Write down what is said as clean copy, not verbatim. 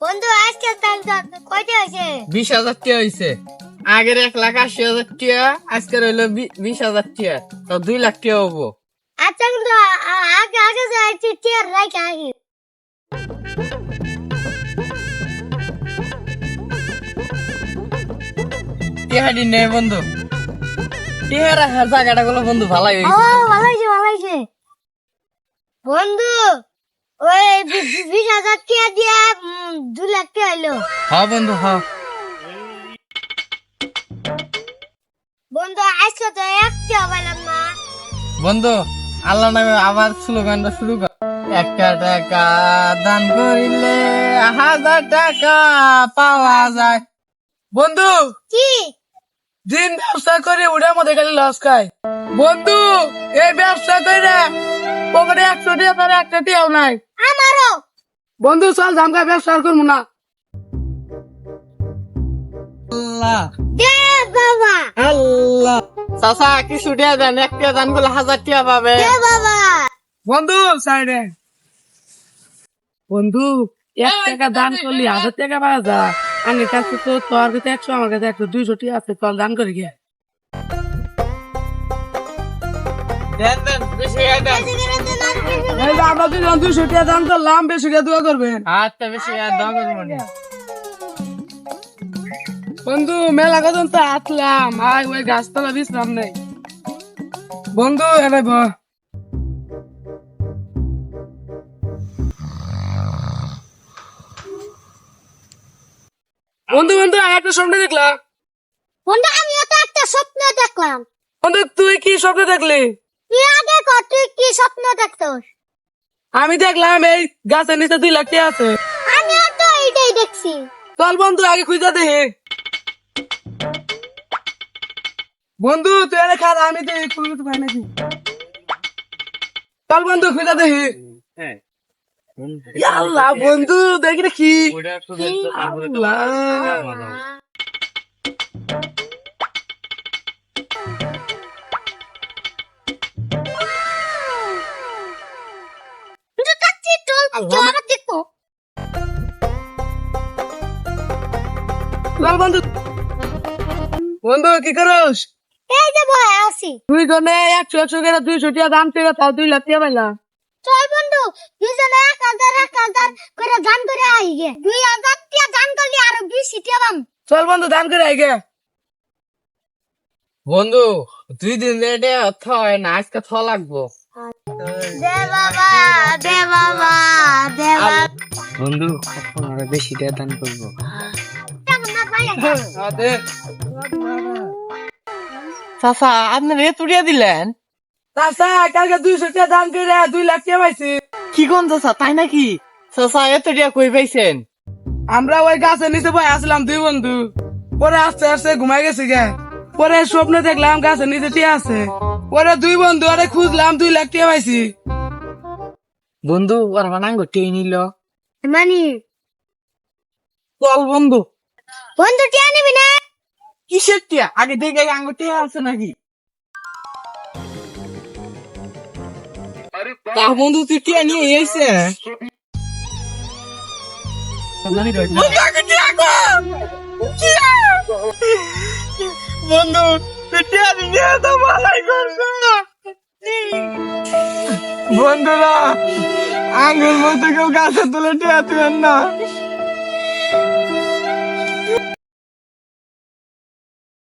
বন্ধু আজকে কয়টা হয়েছে? 20,000 টাকা হয়েছে। আগের 1,80,000 টাকা, আজকের হইলো 20,000 টাকা, তো 2 লাখ টাকা হবো। আচ্ছা কিন্তু আগে আগে যাইছি টিয়ার রাইখা আগে। টিহাডি নেই বন্ধু, টিহা রাখার জায়গাটা গুলো বন্ধু ভালাই ও হয়েছে। ভালো হয়েছে বন্ধু। ওই 20,000 টাকা দিয়ে 2 লাখ টাকা হইলো। হ্যাঁ বন্ধু, হ্যাঁ বন্ধু আজকে তো একটা পাইলাম না। বন্ধু, আল্লাহ নামে আবার স্লোগানটা শুরু কর। 1 টাকা দান করিলে 1000 টাকা পাওয়া যায়। বন্ধু, কি দিন ব্যবসা করে ওটার মধ্যে খালি লস খায়। বন্ধু, এই ব্যবসা করে পকেটে 100 টাকা তার একটা টিয়াও নাই। আমারও বন্ধু চল জামকা ব্যবসা আর করবো না। আল্লাহ দে বাবা, আল্লাহ, চাচা কিছু টাকা দেন, 1 টাকা দান করলে 1000 টাকা পাবে। দে বাবা। বন্ধু সাইডে, বন্ধু 1 টাকা দান করলি 1000 টাকা পাওয়া যায়। আমার কাছে তো তোর কাছে 100, আমার কাছে 100, 200 টাকা আছে, চল দান করি গিয়ে। দেন দেন, বেশি দেন। আমরা 200 টাকা দান করলাম, বেশি টাকা দোয়া করবেন। আচ্ছা, বেশি দোয়া করবেন বন্ধু। মেলা কজন তো আসলাম, আর ওই গাছতলা বিশ্রাম নেই। বন্ধু এনে বন্ধু বন্ধু একটা স্বপ্ন দেখলাম। বন্ধু আমিও তো একটা স্বপ্ন দেখলাম। বন্ধু তুই কি স্বপ্ন দেখলি? তুই আগে কর, তুই কি স্বপ্ন দেখছস? আমি দেখলাম এই গাছের নিচে 2 লাখ টাকা আছে। আমিও তো এইটাই দেখছি। চল বন্ধু আগে খুঁজা দেখি। বন্ধু তুই এনে খারা, আমি তো খুঁজতে পাই নাকি। চল বন্ধু খুঁজা দেখি। আল্লাহ বন্ধু দেখি রে কি আল্লাহ। কিন্তু তাচ্ছি তো আল্লাহ। আবার দেখো। চল বন্ধু। বন্ধু কি করস? এই যে বয় আছি। তুই জনে 100 করে 200 টাকা দাম থেকে তাও 2 লাখ টাকা পাইলাম। চল বন্ধু দুজনে 1000 করে দান করে আই গে। 2000 টাকা দান করলি আরো 20 টাকা পাম। চল বন্ধু দান করে আইগে। বন্ধু 2 দিন রেডে অর্থ হয় না, আজকে থ লাগবো। দে বাবা, দে বাবা, দে বাবা। বন্ধু আমরা বেশি টাকা দান করবো। না পাইলে চাচা আপনি রে তুড়িয়া দিলেন। চাচা কালকে 200 টাকা দান করে 2 লাখ টাকা পাইছি। কি কোন চাচা, তাই নাকি? চাচা এত টাকা কই পাইছেন? আমরা ওই গাছের নিচে বসে আসলাম 2 বন্ধু, পরে আস্তে আস্তে ঘুমাই গেছি গে। পরে স্বপ্নে দেখলাম গাছের নিচে টিয়া আছে, পরে 2 বন্ধু আরে খুঁজলাম 2 লাখ টাকা পাইছি। বন্ধু ওর বানাঙ্গ টেই নিল মানি চল বন্ধু। বন্ধু টিয়া নিবি না? কিসের টিয়া? আগে দেখে আঙ্গুর টিয়া আছে নাকি। তা বন্ধু তুই টিয়া নিয়ে এসে বন্ধু তুই টিয়া নিয়ে তো ভালাই করছ বন্ধুরা। আঙ্গুর মতো কেউ গাছে তুলে টিয়া তুলেন না।